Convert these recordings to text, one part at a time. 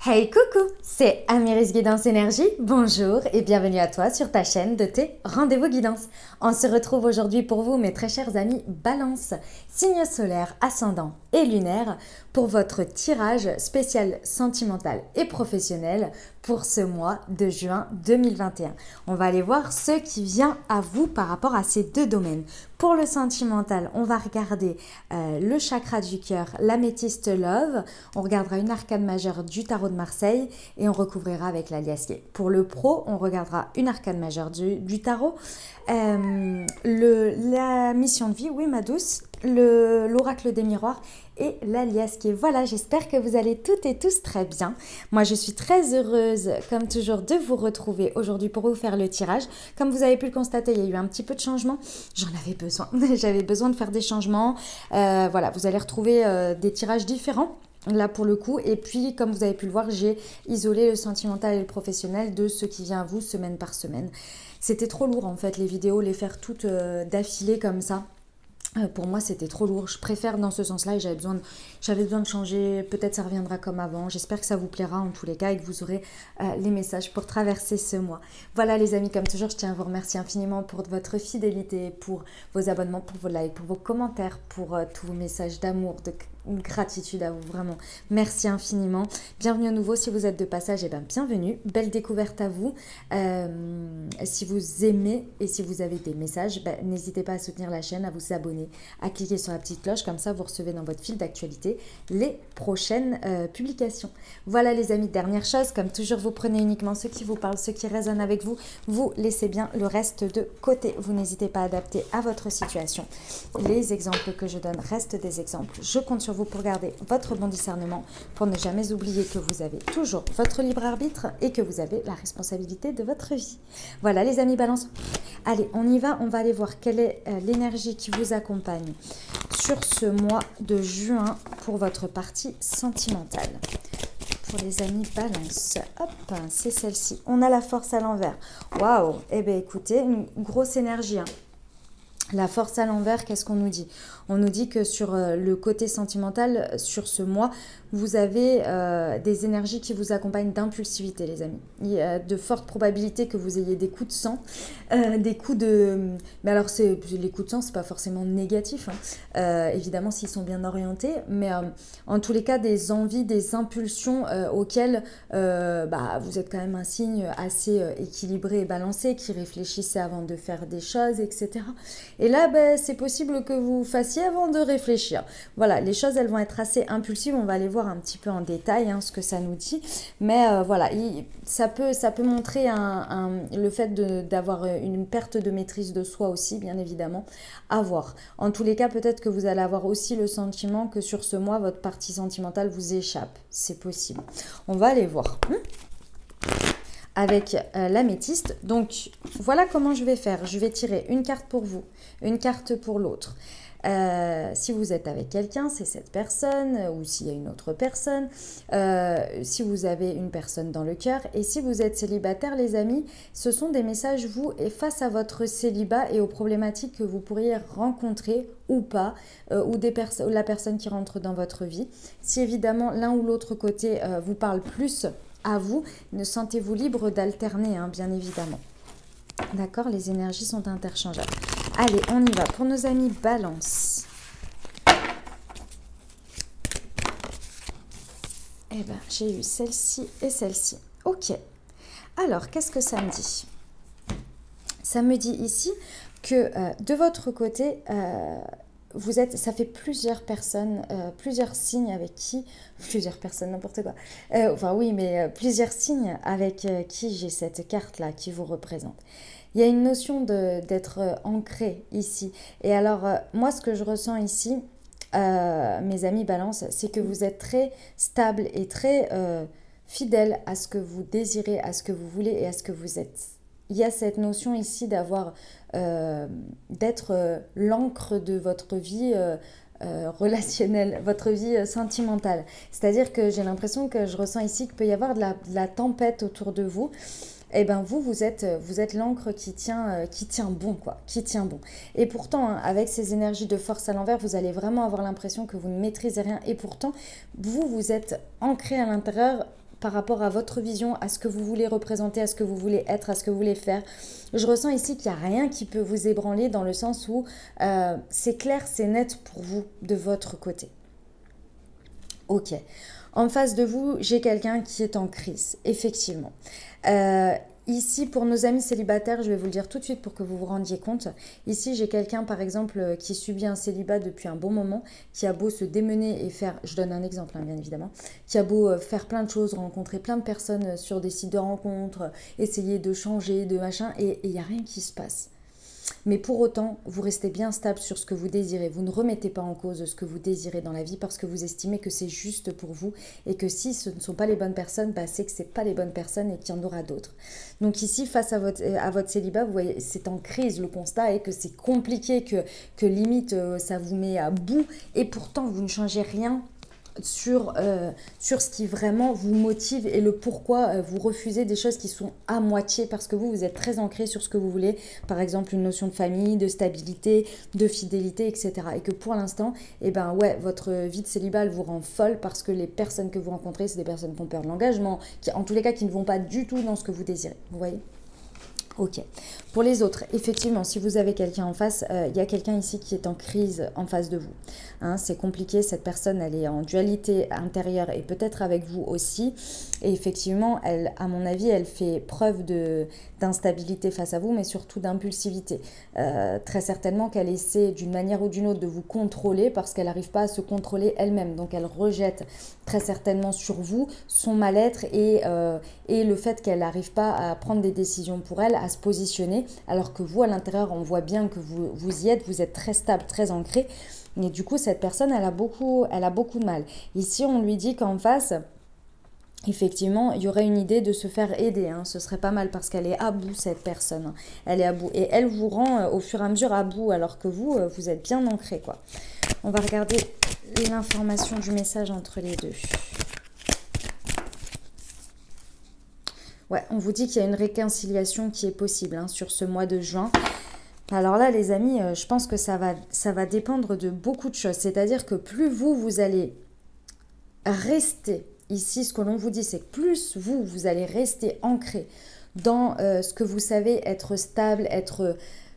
Hey coucou, c'est Amiris Guidance Énergie, bonjour et bienvenue à toi sur ta chaîne de tes rendez-vous guidance. On se retrouve aujourd'hui pour vous mes très chers amis Balance, signe solaire, ascendant et lunaire pour votre tirage spécial sentimental et professionnel pour ce mois de juin 2021. On va aller voir ce qui vient à vous par rapport à ces deux domaines. Pour le sentimental, on va regarder le chakra du cœur, l'améthyste love, on regardera une arcane majeure du tarot de Marseille et on recouvrira avec l'aliasqué. Pour le pro, on regardera une arcane majeure du tarot, la mission de vie, oui ma douce, l'oracle des miroirs et l'aliasqué. Voilà, j'espère que vous allez toutes et tous très bien. Moi, je suis très heureuse, comme toujours, de vous retrouver aujourd'hui pour vous faire le tirage. Comme vous avez pu le constater, il y a eu un petit peu de changement. J'en avais besoin. J'avais besoin de faire des changements. Voilà, vous allez retrouver des tirages différents. Là pour le coup, et puis comme vous avez pu le voir, j'ai isolé le sentimental et le professionnel de ce qui vient à vous semaine par semaine. C'était trop lourd en fait les vidéos, les faire toutes d'affilée comme ça. Pour moi, c'était trop lourd. Je préfère dans ce sens-là et j'avais besoin de changer. Peut-être ça reviendra comme avant. J'espère que ça vous plaira en tous les cas et que vous aurez les messages pour traverser ce mois. Voilà les amis, comme toujours, je tiens à vous remercier infiniment pour votre fidélité, pour vos abonnements, pour vos likes, pour vos commentaires, pour tous vos messages d'amour, de gratitude à vous, vraiment. Merci infiniment. Bienvenue à nouveau. Si vous êtes de passage, eh bien, bienvenue. Belle découverte à vous. Si vous aimez et si vous avez des messages, n'hésitez pas à soutenir la chaîne, à vous abonner, à cliquer sur la petite cloche, comme ça vous recevez dans votre fil d'actualité les prochaines publications. Voilà les amis, dernière chose, comme toujours vous prenez uniquement ce qui vous parle, ce qui résonne avec vous, vous laissez bien le reste de côté. Vous n'hésitez pas à adapter à votre situation. Les exemples que je donne restent des exemples. Je compte sur vous pour garder votre bon discernement, pour ne jamais oublier que vous avez toujours votre libre arbitre et que vous avez la responsabilité de votre vie. Voilà les amis Balance. Allez, on y va, on va aller voir quelle est l'énergie qui vous accompagne sur ce mois de juin pour votre partie sentimentale. Pour les amis Balance, hop, c'est celle-ci. On a la force à l'envers. Waouh, eh bien écoutez, une grosse énergie, hein. La force à l'envers, qu'est-ce qu'on nous dit? On nous dit que sur le côté sentimental, sur ce mois, vous avez des énergies qui vous accompagnent d'impulsivité, les amis. Il y a de fortes probabilités que vous ayez des coups de sang, des coups de... Mais alors, les coups de sang, c'est pas forcément négatif, hein. Évidemment, s'ils sont bien orientés, mais en tous les cas, des envies, des impulsions auxquelles vous êtes quand même un signe assez équilibré et balancé, qui réfléchissait avant de faire des choses, etc. Et là, c'est possible que vous fassiez avant de réfléchir. Voilà, les choses, elles vont être assez impulsives. On va aller voir un petit peu en détail ce que ça nous dit. Mais voilà, ça peut montrer le fait d'avoir une perte de maîtrise de soi aussi, bien évidemment, à voir. En tous les cas, peut-être que vous allez avoir aussi le sentiment que sur ce mois, votre partie sentimentale vous échappe. C'est possible. On va aller voir. Avec l'améthyste. Donc, voilà comment je vais faire. Je vais tirer une carte pour vous, une carte pour l'autre. Si vous êtes avec quelqu'un, c'est cette personne, ou s'il y a une autre personne, si vous avez une personne dans le cœur, et si vous êtes célibataire, les amis, ce sont des messages, vous, et face à votre célibat et aux problématiques que vous pourriez rencontrer ou pas, ou la personne qui rentre dans votre vie. Si évidemment l'un ou l'autre côté vous parle plus à vous, ne sentez-vous libre d'alterner, bien évidemment. D'accord, les énergies sont interchangeables. Allez, on y va. Pour nos amis Balance. Eh bien, j'ai eu celle-ci et celle-ci. Ok. Alors, qu'est-ce que ça me dit? Ça me dit ici que de votre côté... ça fait plusieurs personnes, plusieurs signes avec qui, plusieurs personnes, n'importe quoi. Plusieurs signes avec qui j'ai cette carte-là qui vous représente. Il y a une notion d'être ancré ici. Et alors, moi, ce que je ressens ici, mes amis Balance, c'est que vous êtes très stable et très fidèle à ce que vous désirez, à ce que vous voulez et à ce que vous êtes. Il y a cette notion ici d'être l'encre de votre vie relationnelle, votre vie sentimentale. C'est-à-dire que j'ai l'impression que je ressens ici qu'il peut y avoir de la tempête autour de vous. Et bien vous êtes l'encre qui tient bon, quoi, qui tient bon. Et pourtant, avec ces énergies de force à l'envers, vous allez vraiment avoir l'impression que vous ne maîtrisez rien. Et pourtant, vous êtes ancré à l'intérieur par rapport à votre vision, à ce que vous voulez représenter, à ce que vous voulez être, à ce que vous voulez faire. Je ressens ici qu'il n'y a rien qui peut vous ébranler dans le sens où c'est clair, c'est net pour vous de votre côté. Ok. En face de vous, j'ai quelqu'un qui est en crise, effectivement. Ici, pour nos amis célibataires, je vais vous le dire tout de suite pour que vous vous rendiez compte. Ici, j'ai quelqu'un, par exemple, qui subit un célibat depuis un bon moment, qui a beau se démener et faire, je donne un exemple, hein, bien évidemment, qui a beau faire plein de choses, rencontrer plein de personnes sur des sites de rencontres, essayer de changer, de machin, et il n'y a rien qui se passe. Mais pour autant, vous restez bien stable sur ce que vous désirez. Vous ne remettez pas en cause ce que vous désirez dans la vie parce que vous estimez que c'est juste pour vous et que si ce ne sont pas les bonnes personnes, bah c'est que ce n'est pas les bonnes personnes et qu'il y en aura d'autres. Donc ici, face à votre célibat, vous voyez, c'est en crise. Le constat est que c'est compliqué, que limite ça vous met à bout et pourtant vous ne changez rien sur ce qui vraiment vous motive et le pourquoi vous refusez des choses qui sont à moitié parce que vous êtes très ancré sur ce que vous voulez, par exemple une notion de famille, de stabilité, de fidélité, etc. Et que pour l'instant, eh ben ouais, votre vie de célibat elle vous rend folle parce que les personnes que vous rencontrez, c'est des personnes qui ont peur de l'engagement, qui en tous les cas qui ne vont pas du tout dans ce que vous désirez, vous voyez ? Ok. Pour les autres, effectivement, si vous avez quelqu'un en face, il y a quelqu'un ici qui est en crise en face de vous. Hein, c'est compliqué, cette personne, elle est en dualité intérieure et peut-être avec vous aussi. Et effectivement, elle, à mon avis, elle fait preuve d'instabilité face à vous, mais surtout d'impulsivité. Très certainement qu'elle essaie d'une manière ou d'une autre de vous contrôler parce qu'elle n'arrive pas à se contrôler elle-même. Donc elle rejette très certainement sur vous son mal-être et le fait qu'elle n'arrive pas à prendre des décisions pour elle, à se positionner, alors que vous, à l'intérieur, on voit bien que vous y êtes, vous êtes très stable, très ancré. Et du coup, cette personne, elle a beaucoup de mal. Ici, on lui dit qu'en face, effectivement, il y aurait une idée de se faire aider. Hein. Ce serait pas mal parce qu'elle est à bout, cette personne. Elle est à bout. Et elle vous rend au fur et à mesure à bout, alors que vous, vous êtes bien ancré, quoi. On va regarder l'information du message entre les deux. Ouais, on vous dit qu'il y a une réconciliation qui est possible hein, sur ce mois de juin. Alors là, les amis, je pense que ça va dépendre de beaucoup de choses. C'est-à-dire que plus vous allez rester, ici, ce que l'on vous dit, c'est que plus vous allez rester ancré dans ce que vous savez être stable,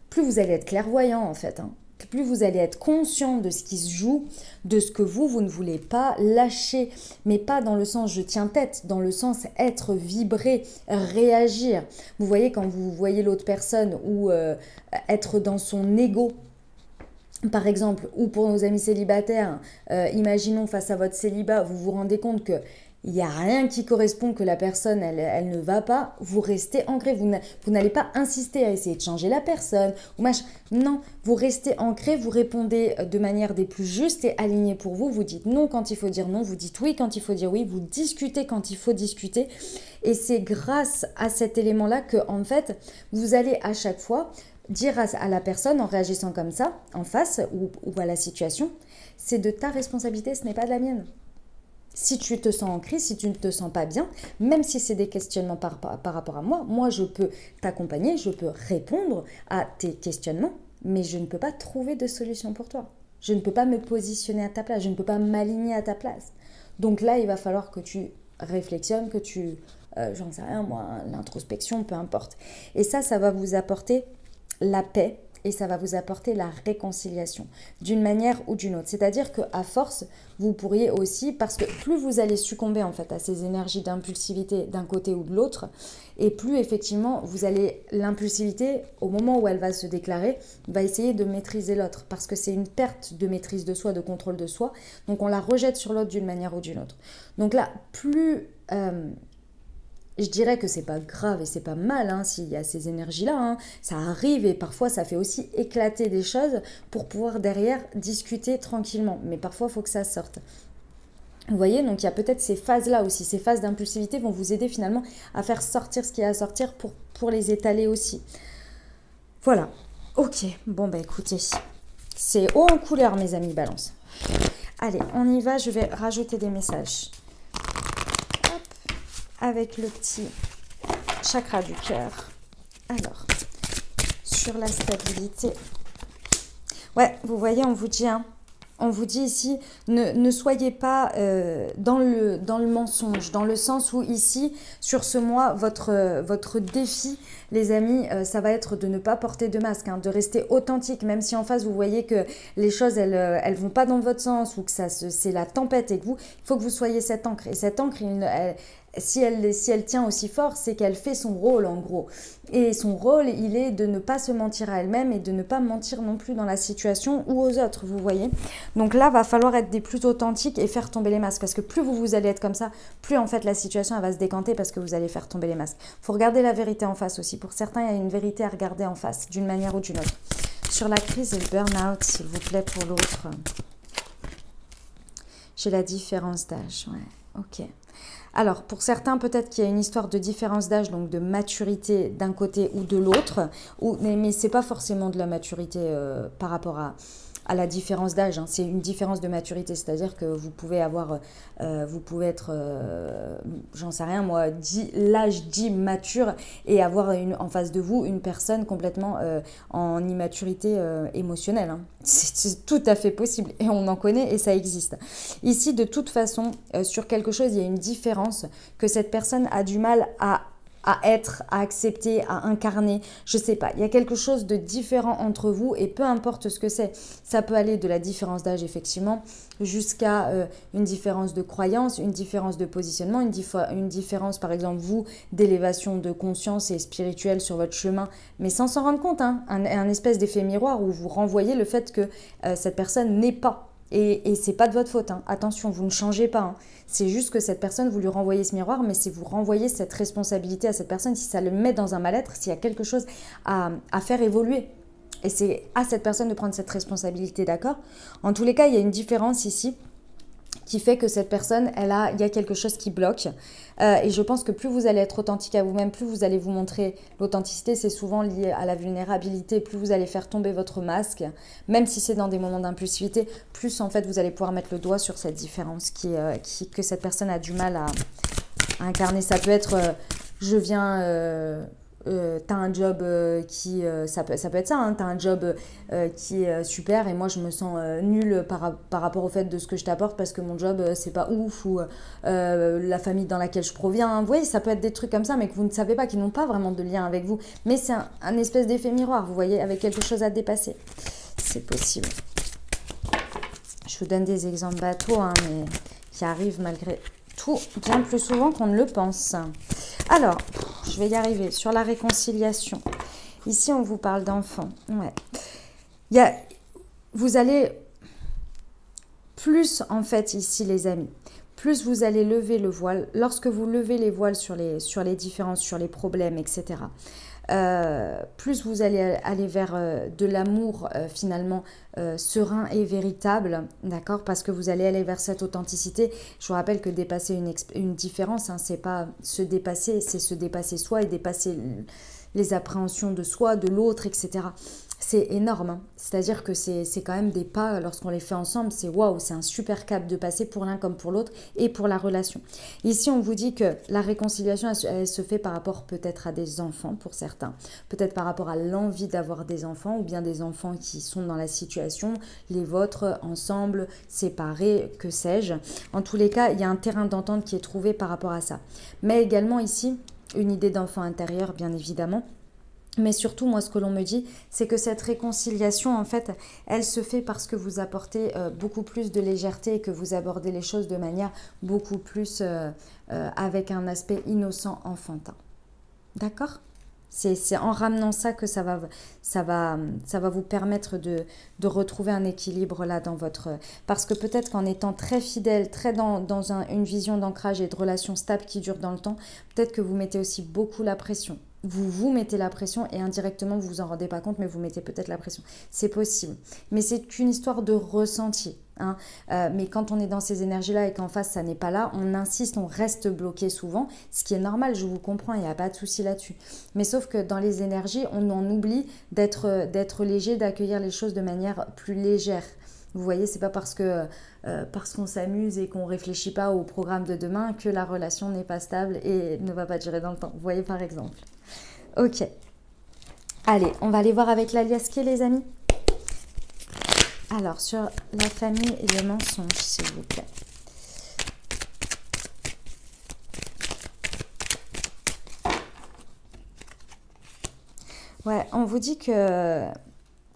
plus vous allez être clairvoyant en fait, hein. Plus vous allez être conscient de ce qui se joue, de ce que vous ne voulez pas lâcher, mais pas dans le sens je tiens tête, dans le sens être, vibrer, réagir. Vous voyez quand vous voyez l'autre personne ou être dans son ego, par exemple, ou pour nos amis célibataires, imaginons face à votre célibat, vous vous rendez compte que il n'y a rien qui correspond, que la personne, elle ne va pas, vous restez ancré. Vous n'allez pas insister à essayer de changer la personne. Ou machin. Non, vous restez ancré, vous répondez de manière des plus justes et alignées pour vous. Vous dites non quand il faut dire non, vous dites oui quand il faut dire oui, vous discutez quand il faut discuter. Et c'est grâce à cet élément-là que, en fait, vous allez à chaque fois dire à la personne, en réagissant comme ça, en face, ou à la situation, c'est de ta responsabilité, ce n'est pas de la mienne. Si tu te sens en crise, si tu ne te sens pas bien, même si c'est des questionnements par rapport à moi je peux t'accompagner, je peux répondre à tes questionnements, mais je ne peux pas trouver de solution pour toi. Je ne peux pas me positionner à ta place, je ne peux pas m'aligner à ta place. Donc là, il va falloir que tu réflexionnes, que tu, j'en sais rien moi, l'introspection, peu importe. Et ça va vous apporter la paix. Et ça va vous apporter la réconciliation d'une manière ou d'une autre. C'est-à-dire qu'à force, vous pourriez aussi, parce que plus vous allez succomber en fait à ces énergies d'impulsivité d'un côté ou de l'autre, et plus effectivement vous allez, l'impulsivité, au moment où elle va se déclarer, va essayer de maîtriser l'autre. Parce que c'est une perte de maîtrise de soi, de contrôle de soi. Donc on la rejette sur l'autre d'une manière ou d'une autre. Donc là, plus... je dirais que c'est pas grave et c'est pas mal hein, s'il y a ces énergies-là. Hein. Ça arrive et parfois ça fait aussi éclater des choses pour pouvoir derrière discuter tranquillement. Mais parfois il faut que ça sorte. Vous voyez, donc il y a peut-être ces phases-là aussi. Ces phases d'impulsivité vont vous aider finalement à faire sortir ce qu'il y a à sortir pour les étaler aussi. Voilà. Ok. Bon bah écoutez, c'est haut en couleur mes amis Balance. Allez, on y va. Je vais rajouter des messages. Avec le petit chakra du cœur. Alors, sur la stabilité. Ouais, vous voyez, on vous dit, hein, On vous dit ici, ne soyez pas dans le mensonge, dans le sens où ici, sur ce mois, votre défi, les amis, ça va être de ne pas porter de masque, hein, de rester authentique, même si en face, vous voyez que les choses, elles vont pas dans votre sens ou que c'est la tempête et que il faut que vous soyez cette encre. Et cette encre, si elle tient aussi fort, c'est qu'elle fait son rôle en gros. Et son rôle, il est de ne pas se mentir à elle-même et de ne pas mentir non plus dans la situation ou aux autres, vous voyez. Donc là, va falloir être des plus authentiques et faire tomber les masques. Parce que plus vous allez être comme ça, plus en fait la situation elle va se décanter parce que vous allez faire tomber les masques. Il faut regarder la vérité en face aussi. Pour certains, il y a une vérité à regarder en face, d'une manière ou d'une autre. Sur la crise et le burn-out, s'il vous plaît, pour l'autre. J'ai la différence d'âge, ouais, ok. Alors, pour certains, peut-être qu'il y a une histoire de différence d'âge, donc de maturité d'un côté ou de l'autre, mais ce n'est pas forcément de la maturité par rapport à la différence d'âge, hein. C'est une différence de maturité, c'est-à-dire que vous pouvez être, j'en sais rien moi, l'âge dit mature et avoir en face de vous une personne complètement en immaturité émotionnelle, hein. C'est tout à fait possible et on en connaît et ça existe. Ici, de toute façon, sur quelque chose, il y a une différence que cette personne a du mal à être, à accepter, à incarner, je sais pas. Il y a quelque chose de différent entre vous et peu importe ce que c'est. Ça peut aller de la différence d'âge, effectivement, jusqu'à une différence de croyance, une différence de positionnement, une différence, par exemple, vous, d'élévation de conscience et spirituelle sur votre chemin, mais sans s'en rendre compte, hein, un espèce d'effet miroir où vous renvoyez le fait que cette personne n'est pas. Et c'est pas de votre faute, hein. Attention, vous ne changez pas, hein. C'est juste que cette personne, vous lui renvoyez ce miroir, mais c'est vous renvoyez cette responsabilité à cette personne si ça le met dans un mal-être, s'il y a quelque chose à faire évoluer. Et c'est à cette personne de prendre cette responsabilité, d'accord? En tous les cas, il y a une différence ici qui fait que cette personne, il y a quelque chose qui bloque. Et je pense que plus vous allez être authentique à vous-même, plus vous allez vous montrer. L'authenticité, c'est souvent lié à la vulnérabilité. Plus vous allez faire tomber votre masque, même si c'est dans des moments d'impulsivité, plus en fait vous allez pouvoir mettre le doigt sur cette différence que cette personne a du mal à incarner. Ça peut être, je viens... t'as un job ça peut être ça, hein, t'as un job qui est super et moi je me sens nulle par rapport au fait de ce que je t'apporte parce que mon job c'est pas ouf ou la famille dans laquelle je proviens, hein. Vous voyez, ça peut être des trucs comme ça mais que vous ne savez pas, qui n'ont pas vraiment de lien avec vous, mais c'est un espèce d'effet miroir, vous voyez, avec quelque chose à dépasser. C'est possible. Je vous donne des exemples bateaux, hein, mais qui arrivent malgré tout bien plus souvent qu'on ne le pense. Alors, je vais y arriver. Sur la réconciliation. Ici, on vous parle d'enfants. Ouais. Vous allez plus, en fait, ici, les amis, plus vous allez lever le voile. Lorsque vous levez les voiles sur les différences, sur les problèmes, etc., plus vous allez aller vers de l'amour finalement serein et véritable, d'accord, parce que vous allez aller vers cette authenticité. Je vous rappelle que dépasser une différence, hein, c'est pas se dépasser, c'est se dépasser soi et dépasser les appréhensions de soi, de l'autre, etc. C'est énorme, hein. C'est-à-dire que c'est quand même des pas, lorsqu'on les fait ensemble, c'est waouh, c'est un super cap de passer pour l'un comme pour l'autre et pour la relation. Ici, on vous dit que la réconciliation, elle se fait par rapport peut-être à des enfants pour certains, peut-être par rapport à l'envie d'avoir des enfants ou bien des enfants qui sont dans la situation, les vôtres, ensemble, séparés, que sais-je. En tous les cas, il y a un terrain d'entente qui est trouvé par rapport à ça. Mais également ici, une idée d'enfant intérieur, bien évidemment. Mais surtout, moi, ce que l'on me dit, c'est que cette réconciliation, en fait, elle se fait parce que vous apportez beaucoup plus de légèreté et que vous abordez les choses de manière beaucoup plus avec un aspect innocent, enfantin. D'accord ? C'est en ramenant ça que ça va vous permettre de retrouver un équilibre là dans votre... Parce que peut-être qu'en étant très fidèle, très dans une vision d'ancrage et de relations stables qui durent dans le temps, peut-être que vous mettez aussi beaucoup la pression. Vous mettez la pression et indirectement, vous vous en rendez pas compte, mais vous mettez peut-être la pression. C'est possible. Mais c'est qu'une histoire de ressenti, hein. Mais quand on est dans ces énergies-là et qu'en face, ça n'est pas là, on insiste, on reste bloqué souvent, ce qui est normal, je vous comprends, il n'y a pas de souci là-dessus. Mais sauf que dans les énergies, on en oublie d'être léger, d'accueillir les choses de manière plus légère. Vous voyez, c'est pas parce qu'on s'amuse et qu'on réfléchit pas au programme de demain que la relation n'est pas stable et ne va pas durer dans le temps. Vous voyez, par exemple. Ok. Allez, on va aller voir avec l'alias qui est, les amis. Alors, sur la famille et les mensonges, s'il vous plaît. Ouais, on vous dit que...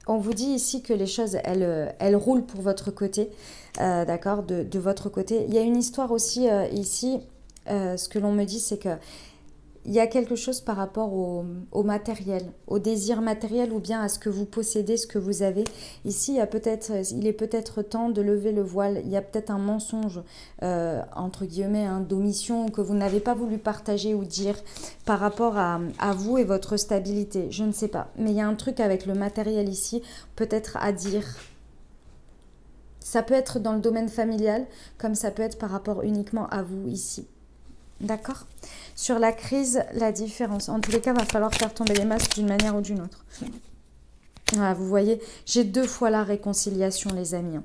On vous dit ici que les choses, elles roulent pour votre côté, d'accord, de votre côté. Il y a une histoire aussi ici, ce que l'on me dit, c'est que il y a quelque chose par rapport au matériel, au désir matériel ou bien à ce que vous possédez, ce que vous avez. Ici, il est peut-être temps de lever le voile. Il y a peut-être un mensonge, entre guillemets, hein, d'omission que vous n'avez pas voulu partager ou dire par rapport à vous et votre stabilité. Je ne sais pas. Mais il y a un truc avec le matériel ici, peut-être à dire. Ça peut être dans le domaine familial, comme ça peut être par rapport uniquement à vous ici. D'accord? Sur la crise, la différence. En tous les cas, il va falloir faire tomber les masques d'une manière ou d'une autre. Voilà, vous voyez, j'ai 2 fois la réconciliation, les amis.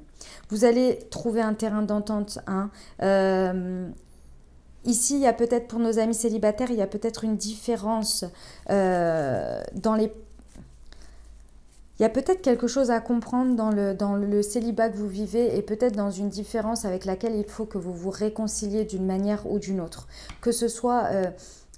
Vous allez trouver un terrain d'entente. Hein. Ici, il y a peut-être pour nos amis célibataires, il y a peut-être une différence dans les... Il y a peut-être quelque chose à comprendre dans le célibat que vous vivez et peut-être dans une différence avec laquelle il faut que vous vous réconciliez d'une manière ou d'une autre. Que ce soit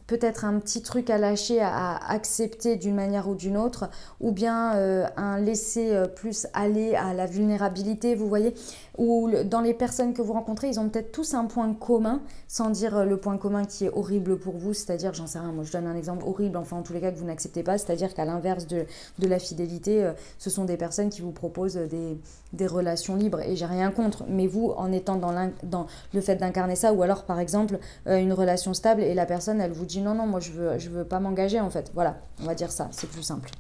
peut-être un petit truc à lâcher, à accepter d'une manière ou d'une autre, ou bien un laisser plus aller à la vulnérabilité, vous voyez, ou dans les personnes que vous rencontrez, ils ont peut-être tous un point commun, sans dire le point commun qui est horrible pour vous, c'est-à-dire, j'en sais rien, moi je donne un exemple horrible, enfin en tous les cas que vous n'acceptez pas, c'est-à-dire qu'à l'inverse de la fidélité, ce sont des personnes qui vous proposent des relations libres, et j'ai rien contre, mais vous, en étant dans le fait d'incarner ça, ou alors par exemple, une relation stable, et la personne, elle vous dit non, moi je veux pas m'engager en fait, voilà, on va dire ça, c'est plus simple.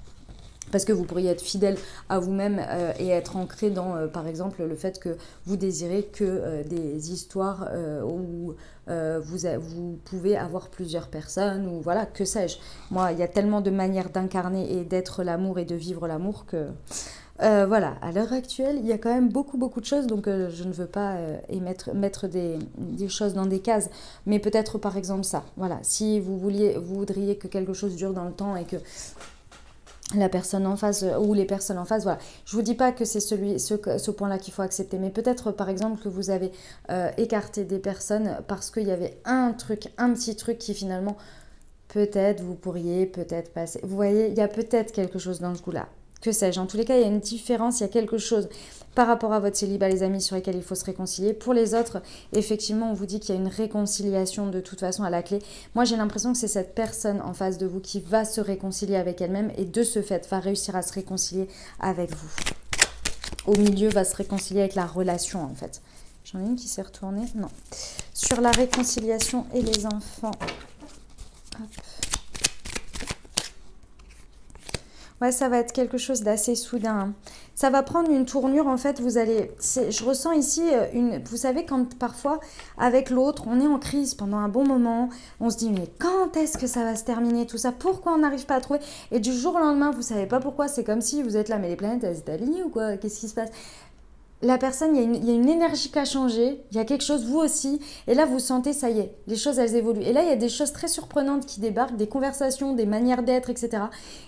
Parce que vous pourriez être fidèle à vous-même et être ancré dans, par exemple, le fait que vous désirez que des histoires où vous pouvez avoir plusieurs personnes, ou voilà, que sais-je. Moi, il y a tellement de manières d'incarner et d'être l'amour et de vivre l'amour que... voilà, à l'heure actuelle, il y a quand même beaucoup de choses, donc je ne veux pas mettre des choses dans des cases, mais peut-être par exemple ça, voilà, si vous voudriez que quelque chose dure dans le temps et que la personne en face ou les personnes en face, voilà. Je vous dis pas que c'est ce point-là qu'il faut accepter, mais peut-être par exemple que vous avez écarté des personnes parce qu'il y avait un petit truc qui finalement peut-être vous pourriez peut-être passer. Vous voyez, il y a peut-être quelque chose dans ce goût-là. Que sais-je, en tous les cas, il y a une différence, il y a quelque chose par rapport à votre célibat, les amis, sur lesquels il faut se réconcilier. Pour les autres, effectivement, on vous dit qu'il y a une réconciliation de toute façon à la clé. Moi, j'ai l'impression que c'est cette personne en face de vous qui va se réconcilier avec elle-même et de ce fait, va réussir à se réconcilier avec vous. Au milieu, va se réconcilier avec la relation, en fait. J'en ai une qui s'est retournée. Non. Sur la réconciliation et les enfants. Hop. Ouais, ça va être quelque chose d'assez soudain. Hein. Ça va prendre une tournure, en fait, je ressens ici, vous savez, quand parfois, avec l'autre, on est en crise pendant un bon moment, on se dit, mais quand est-ce que ça va se terminer, tout ça, pourquoi on n'arrive pas à trouver? Et du jour au lendemain, vous savez pas pourquoi, c'est comme si vous êtes là, mais les planètes, elles étaient alignées ou quoi? Qu'est-ce qui se passe? La personne, il y a une énergie qui a changé, il y a quelque chose, vous aussi, et là vous sentez, ça y est, les choses elles évoluent. Et là il y a des choses très surprenantes qui débarquent, des conversations, des manières d'être, etc.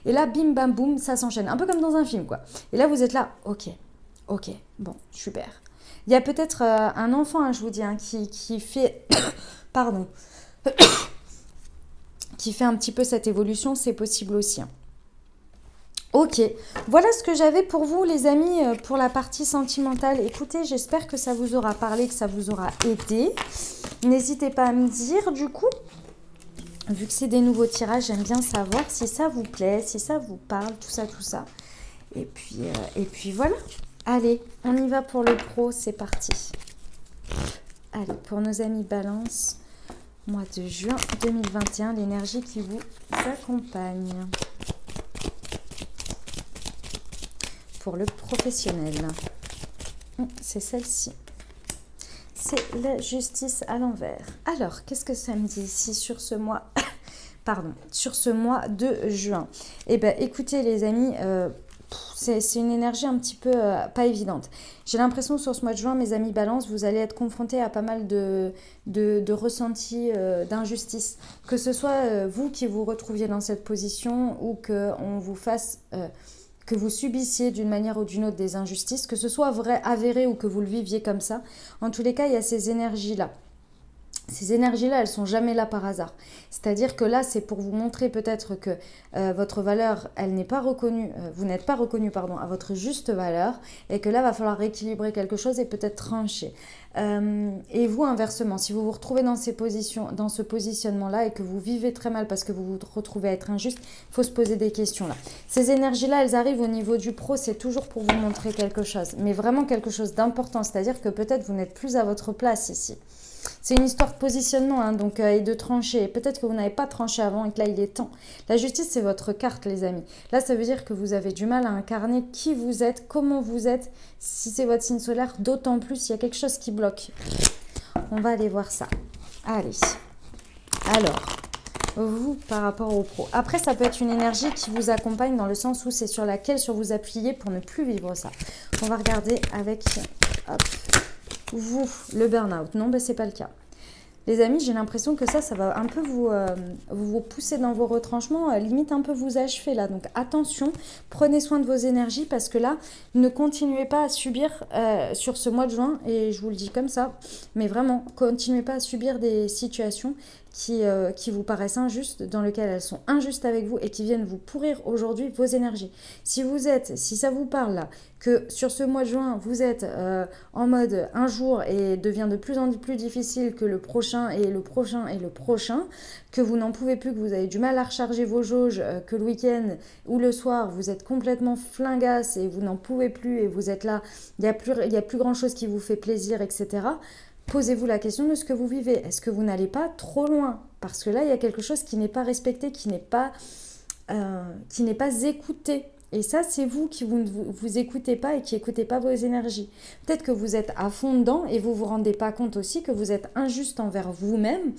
Et là, bim, bam, boum, ça s'enchaîne, un peu comme dans un film, quoi. Et là vous êtes là, ok, bon, super. Il y a peut-être un enfant, hein, je vous dis, hein, qui fait, pardon, qui fait un petit peu cette évolution, c'est possible aussi, hein. Ok, voilà ce que j'avais pour vous les amis pour la partie sentimentale. Écoutez, j'espère que ça vous aura parlé, que ça vous aura aidé. N'hésitez pas à me dire du coup, vu que c'est des nouveaux tirages, j'aime bien savoir si ça vous plaît, si ça vous parle, tout ça. Et puis voilà. Allez, on y va pour le pro, c'est parti. Allez, pour nos amis Balance, mois de juin 2021, l'énergie qui vous accompagne. Pour le professionnel. C'est celle-ci. C'est la justice à l'envers. Alors, qu'est-ce que ça me dit ici sur ce mois sur ce mois de juin? Eh bien, écoutez les amis, c'est une énergie un petit peu pas évidente. J'ai l'impression sur ce mois de juin, mes amis Balance, vous allez être confrontés à pas mal de ressentis d'injustice. Que ce soit vous qui vous retrouviez dans cette position ou qu'on vous fasse... que vous subissiez d'une manière ou d'une autre des injustices, que ce soit vrai, avéré ou que vous le viviez comme ça. En tous les cas, il y a ces énergies-là. Ces énergies-là, elles sont jamais là par hasard. C'est-à-dire que là, c'est pour vous montrer peut-être que votre valeur, elle n'est pas reconnue, vous n'êtes pas reconnu, pardon, à votre juste valeur, et que là, va falloir rééquilibrer quelque chose et peut-être trancher. Et vous, inversement, si vous vous retrouvez dans ces positions, dans ce positionnement-là et que vous vivez très mal parce que vous vous retrouvez à être injuste, il faut se poser des questions là. Ces énergies-là, elles arrivent au niveau du pro, c'est toujours pour vous montrer quelque chose, mais vraiment quelque chose d'important, c'est-à-dire que peut-être vous n'êtes plus à votre place ici. C'est une histoire de positionnement hein, donc, et de trancher. Peut-être que vous n'avez pas tranché avant et que là, il est temps. La justice, c'est votre carte, les amis. Là, ça veut dire que vous avez du mal à incarner qui vous êtes, comment vous êtes. Si c'est votre signe solaire, d'autant plus, il y a quelque chose qui bloque. On va aller voir ça. Allez. Alors, vous, par rapport au pro. Après, ça peut être une énergie qui vous accompagne dans le sens où c'est sur laquelle vous appuyez pour ne plus vivre ça. On va regarder avec... Hop. Vous, le burn-out. Non, ben, c'est pas le cas. Les amis, j'ai l'impression que ça va un peu vous pousser dans vos retranchements, limite un peu vous achever là. Donc attention, prenez soin de vos énergies parce que là, ne continuez pas à subir sur ce mois de juin, et je vous le dis comme ça, mais vraiment, continuez pas à subir des situations qui vous paraissent injustes, dans lesquelles elles sont injustes avec vous et qui viennent vous pourrir aujourd'hui vos énergies. Si ça vous parle là, que sur ce mois de juin, vous êtes en mode un jour et devient de plus en plus difficile que le prochain et le prochain et le prochain, que vous n'en pouvez plus, que vous avez du mal à recharger vos jauges, que le week-end ou le soir, vous êtes complètement flingasse et vous n'en pouvez plus et vous êtes là, il n'y a plus grand chose qui vous fait plaisir, etc. Posez-vous la question de ce que vous vivez. Est-ce que vous n'allez pas trop loin? Parce que là, il y a quelque chose qui n'est pas respecté, qui n'est pas écouté. Et ça, c'est vous qui vous écoutez pas et qui écoutez pas vos énergies. Peut-être que vous êtes à fond dedans et vous vous rendez pas compte aussi que vous êtes injuste envers vous-même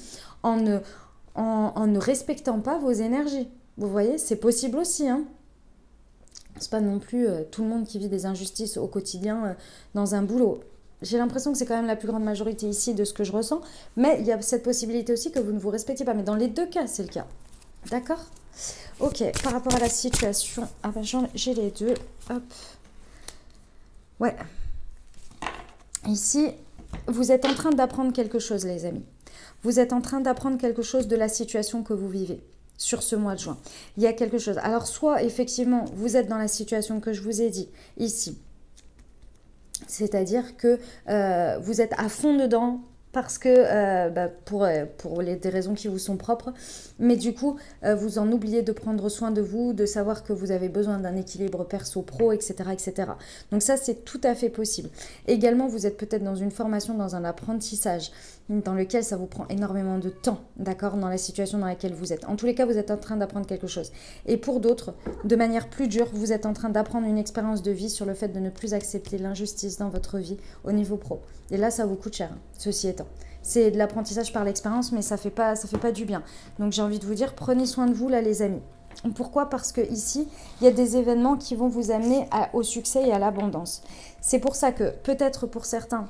en ne respectant pas vos énergies. Vous voyez, c'est possible aussi, hein. C'est pas non plus tout le monde qui vit des injustices au quotidien dans un boulot. J'ai l'impression que c'est quand même la plus grande majorité ici de ce que je ressens. Mais il y a cette possibilité aussi que vous ne vous respectiez pas. Mais dans les deux cas, c'est le cas. D'accord? Ok, par rapport à la situation... Ah ben j'ai les deux. Hop. Ouais. Ici, vous êtes en train d'apprendre quelque chose, les amis. Vous êtes en train d'apprendre quelque chose de la situation que vous vivez sur ce mois de juin. Il y a quelque chose. Alors, soit, effectivement, vous êtes dans la situation que je vous ai dit ici. C'est-à-dire que vous êtes à fond dedans parce que, pour des raisons qui vous sont propres, mais du coup, vous en oubliez de prendre soin de vous, de savoir que vous avez besoin d'un équilibre perso-pro, etc., etc. Donc ça, c'est tout à fait possible. Également, vous êtes peut-être dans une formation, dans un apprentissage, dans lequel ça vous prend énormément de temps, d'accord, dans la situation dans laquelle vous êtes. En tous les cas, vous êtes en train d'apprendre quelque chose. Et pour d'autres, de manière plus dure, vous êtes en train d'apprendre une expérience de vie sur le fait de ne plus accepter l'injustice dans votre vie au niveau pro. Et là, ça vous coûte cher, hein, ceci étant. C'est de l'apprentissage par l'expérience, mais ça fait pas du bien. Donc j'ai envie de vous dire, prenez soin de vous là, les amis. Pourquoi? Parce que ici, il y a des événements qui vont vous amener au succès et à l'abondance. C'est pour ça que, peut-être pour certains,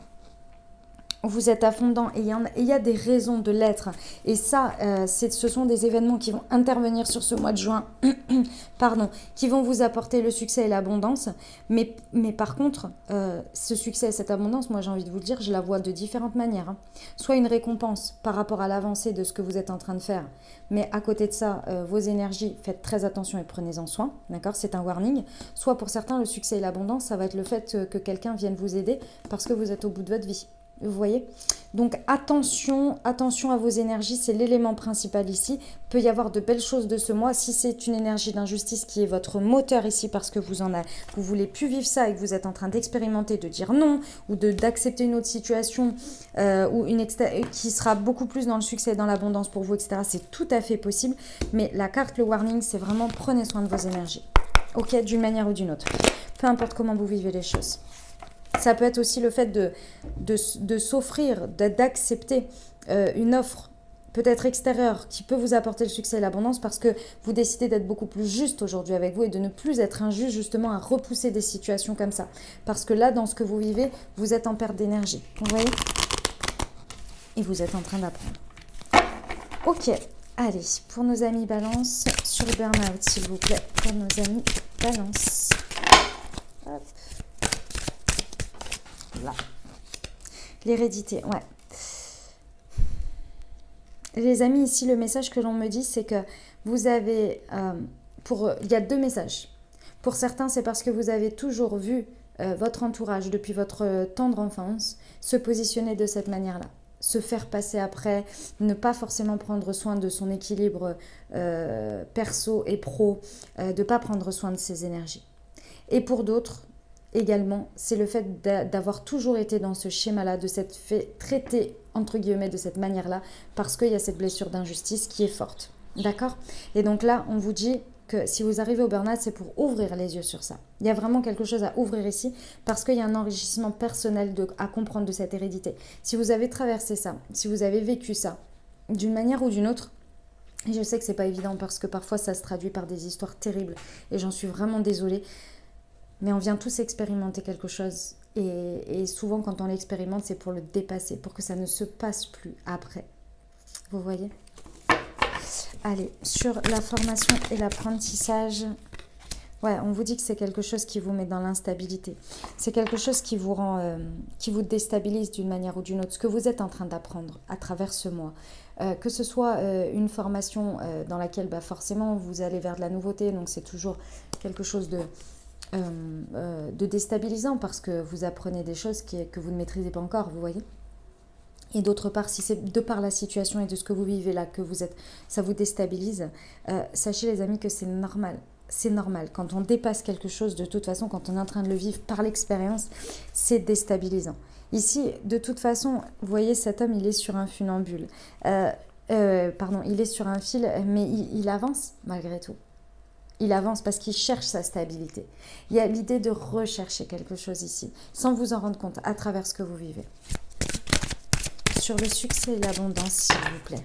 vous êtes à fond dedans et il y a des raisons de l'être. Et ça, ce sont des événements qui vont intervenir sur ce mois de juin, pardon, qui vont vous apporter le succès et l'abondance. Mais par contre, ce succès et cette abondance, moi j'ai envie de vous le dire, je la vois de différentes manières. Hein. Soit une récompense par rapport à l'avancée de ce que vous êtes en train de faire. Mais à côté de ça, vos énergies, faites très attention et prenez-en soin. D'accord? C'est un warning. Soit pour certains, le succès et l'abondance, ça va être le fait que quelqu'un vienne vous aider parce que vous êtes au bout de votre vie. Vous voyez? Donc attention à vos énergies, c'est l'élément principal ici. Il peut y avoir de belles choses de ce mois. Si c'est une énergie d'injustice qui est votre moteur ici parce que vous voulez plus vivre ça et que vous êtes en train d'expérimenter, de dire non ou d'accepter une autre situation qui sera beaucoup plus dans le succès et dans l'abondance pour vous, etc. C'est tout à fait possible. Mais la carte, le warning, c'est vraiment prenez soin de vos énergies. Ok, d'une manière ou d'une autre. Peu importe comment vous vivez les choses. Ça peut être aussi le fait de s'offrir, d'accepter une offre peut-être extérieure qui peut vous apporter le succès et l'abondance parce que vous décidez d'être beaucoup plus juste aujourd'hui avec vous et de ne plus être injuste justement à repousser des situations comme ça. Parce que là, dans ce que vous vivez, vous êtes en perte d'énergie. Vous voyez? Et vous êtes en train d'apprendre. Ok, allez, pour nos amis balance, sur le burn-out s'il vous plaît, pour nos amis balance. Hop. Là. L'hérédité, ouais. Les amis, ici, le message que l'on me dit, c'est que vous avez... il y a deux messages. Pour certains, c'est parce que vous avez toujours vu votre entourage, depuis votre tendre enfance, se positionner de cette manière-là. Se faire passer après, ne pas forcément prendre soin de son équilibre perso et pro, de ne pas prendre soin de ses énergies. Et pour d'autres, également, c'est le fait d'avoir toujours été dans ce schéma-là, de s'être fait traiter, entre guillemets, de cette manière-là, parce qu'il y a cette blessure d'injustice qui est forte. D'accord? Et donc là, on vous dit que si vous arrivez au burn-out, c'est pour ouvrir les yeux sur ça. Il y a vraiment quelque chose à ouvrir ici, parce qu'il y a un enrichissement personnel à comprendre de cette hérédité. Si vous avez traversé ça, si vous avez vécu ça, d'une manière ou d'une autre, et je sais que c'est pas évident, parce que parfois ça se traduit par des histoires terribles, et j'en suis vraiment désolée, mais on vient tous expérimenter quelque chose. Et souvent, quand on l'expérimente, c'est pour le dépasser, pour que ça ne se passe plus après. Vous voyez? Allez, sur la formation et l'apprentissage, ouais, on vous dit que c'est quelque chose qui vous met dans l'instabilité. C'est quelque chose qui vous rend, qui vous déstabilise d'une manière ou d'une autre. Ce que vous êtes en train d'apprendre à travers ce mois, que ce soit une formation dans laquelle forcément vous allez vers de la nouveauté, donc c'est toujours quelque chose de déstabilisant parce que vous apprenez des choses que vous ne maîtrisez pas encore, vous voyez. Et d'autre part, si c'est de par la situation et de ce que vous vivez là, que vous êtes, ça vous déstabilise, sachez les amis que c'est normal. C'est normal. Quand on dépasse quelque chose, de toute façon, quand on est en train de le vivre par l'expérience, c'est déstabilisant. Ici, de toute façon, vous voyez, cet homme, il est sur un funambule. Pardon, il est sur un fil, mais il avance malgré tout. Il avance parce qu'il cherche sa stabilité. Il y a l'idée de rechercher quelque chose ici, sans vous en rendre compte, à travers ce que vous vivez. Sur le succès et l'abondance, s'il vous plaît.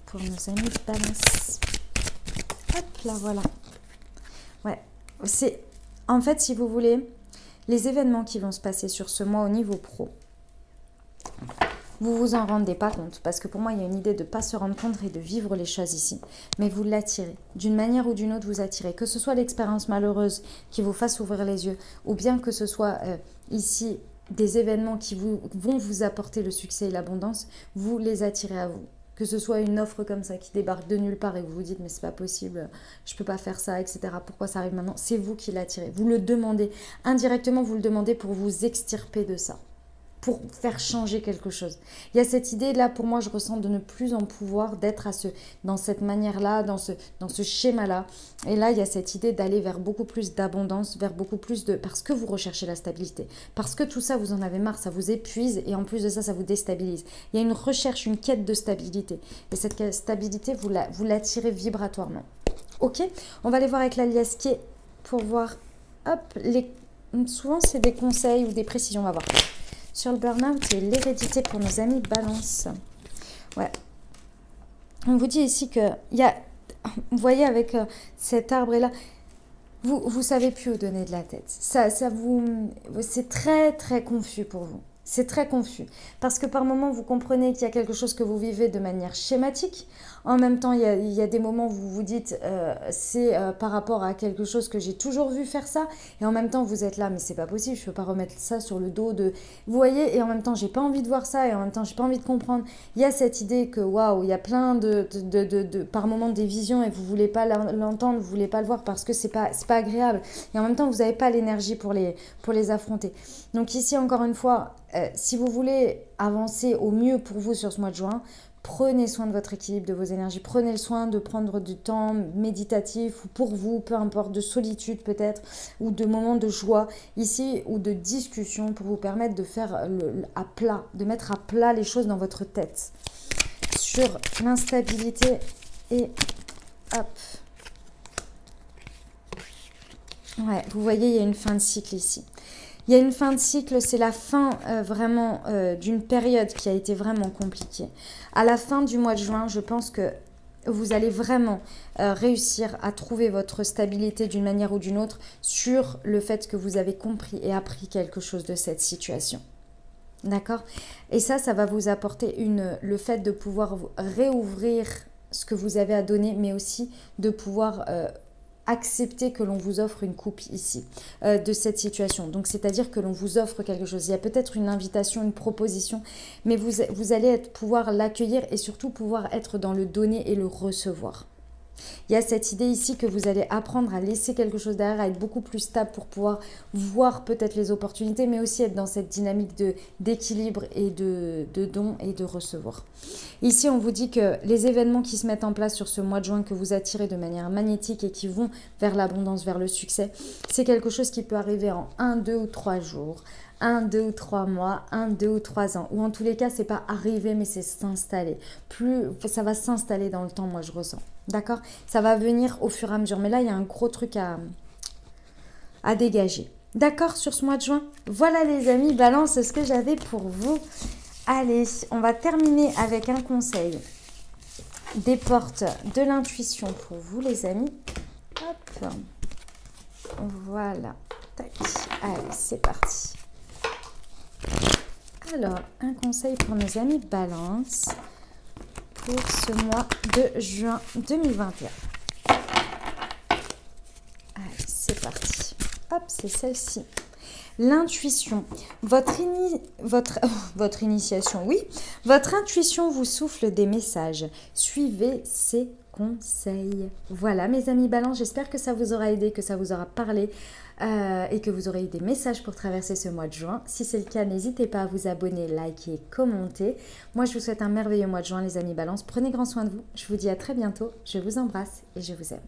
Pour nos amis de Balance. Hop là, voilà. Ouais, c'est... En fait, si vous voulez, les événements qui vont se passer sur ce mois au niveau pro, vous vous en rendez pas compte, parce que pour moi, il y a une idée de ne pas se rendre compte et de vivre les choses ici. Mais vous l'attirez. D'une manière ou d'une autre, vous attirez. Que ce soit l'expérience malheureuse qui vous fasse ouvrir les yeux, ou bien que ce soit ici des événements qui vont vous apporter le succès et l'abondance, vous les attirez à vous. Que ce soit une offre comme ça qui débarque de nulle part et que vous vous dites mais c'est pas possible, je peux pas faire ça, etc. Pourquoi ça arrive maintenant? C'est vous qui l'attirez. Vous le demandez. Indirectement, vous le demandez pour vous extirper de ça. Pour faire changer quelque chose. Il y a cette idée-là, pour moi, je ressens de ne plus en pouvoir d'être dans cette manière-là, dans ce schéma-là. Et là, il y a cette idée d'aller vers beaucoup plus d'abondance, vers beaucoup plus de... Parce que vous recherchez la stabilité. Parce que tout ça, vous en avez marre, ça vous épuise et en plus de ça, ça vous déstabilise. Il y a une recherche, une quête de stabilité. Et cette stabilité, vous l'attirez vibratoirement. Ok? On va aller voir avec la liasquée pour voir... Hop, souvent, c'est des conseils ou des précisions, on va voir. Sur le burn-out et l'hérédité pour nos amis Balance. Ouais. On vous dit ici que il y a, vous voyez avec cet arbre là, vous savez plus où donner de la tête. C'est très très confus pour vous. C'est très confus. Parce que par moments, vous comprenez qu'il y a quelque chose que vous vivez de manière schématique. En même temps, il y a des moments où vous vous dites c'est par rapport à quelque chose que j'ai toujours vu faire ça. Et en même temps, vous êtes là, mais c'est pas possible, je peux pas remettre ça sur le dos de... Vous voyez, et en même temps, j'ai pas envie de voir ça, et en même temps, j'ai pas envie de comprendre. Il y a cette idée que, waouh, il y a plein par moments des visions, et vous voulez pas l'entendre, vous voulez pas le voir parce que c'est pas agréable. Et en même temps, vous n'avez pas l'énergie pour les affronter. Donc ici, encore une fois, si vous voulez avancer au mieux pour vous sur ce mois de juin, prenez soin de votre équilibre, de vos énergies. Prenez le soin de prendre du temps méditatif ou pour vous, peu importe, de solitude peut-être, ou de moments de joie ici, ou de discussion pour vous permettre de faire à plat, de mettre à plat les choses dans votre tête. Sur l'instabilité et hop. Ouais, vous voyez, il y a une fin de cycle ici. Il y a une fin de cycle, c'est la fin vraiment d'une période qui a été vraiment compliquée. À la fin du mois de juin, je pense que vous allez vraiment réussir à trouver votre stabilité d'une manière ou d'une autre sur le fait que vous avez compris et appris quelque chose de cette situation. D'accord? Et ça va vous apporter le fait de pouvoir réouvrir ce que vous avez à donner, mais aussi de pouvoir accepter que l'on vous offre une coupe ici de cette situation. Donc, c'est-à-dire que l'on vous offre quelque chose. Il y a peut-être une invitation, une proposition, mais vous allez pouvoir l'accueillir et surtout pouvoir être dans le donner et le recevoir. Il y a cette idée ici que vous allez apprendre à laisser quelque chose derrière, à être beaucoup plus stable pour pouvoir voir peut-être les opportunités, mais aussi être dans cette dynamique d'équilibre et de don et de recevoir. Ici, on vous dit que les événements qui se mettent en place sur ce mois de juin, que vous attirez de manière magnétique et qui vont vers l'abondance, vers le succès, c'est quelque chose qui peut arriver en 1, 2 ou 3 jours. 1, 2 ou 3 mois, 1, 2 ou 3 ans. Ou en tous les cas, c'est pas arriver, mais c'est s'installer. Plus ça va s'installer dans le temps, moi je ressens. D'accord? Ça va venir au fur et à mesure. Mais là, il y a un gros truc à dégager. D'accord sur ce mois de juin? Voilà les amis, balance ce que j'avais pour vous. Allez, on va terminer avec un conseil des portes de l'intuition pour vous les amis. Hop. Voilà. Tac. Allez, c'est parti. Alors, un conseil pour nos amis Balance pour ce mois de juin 2021. Allez, c'est parti. Hop, c'est celle-ci. L'intuition, votre initiation, oui. Votre intuition vous souffle des messages. Suivez ses conseils. Voilà mes amis Balance, j'espère que ça vous aura aidé, que ça vous aura parlé et que vous aurez eu des messages pour traverser ce mois de juin. Si c'est le cas, n'hésitez pas à vous abonner, liker, commenter. Moi, je vous souhaite un merveilleux mois de juin les amis Balance. Prenez grand soin de vous. Je vous dis à très bientôt. Je vous embrasse et je vous aime.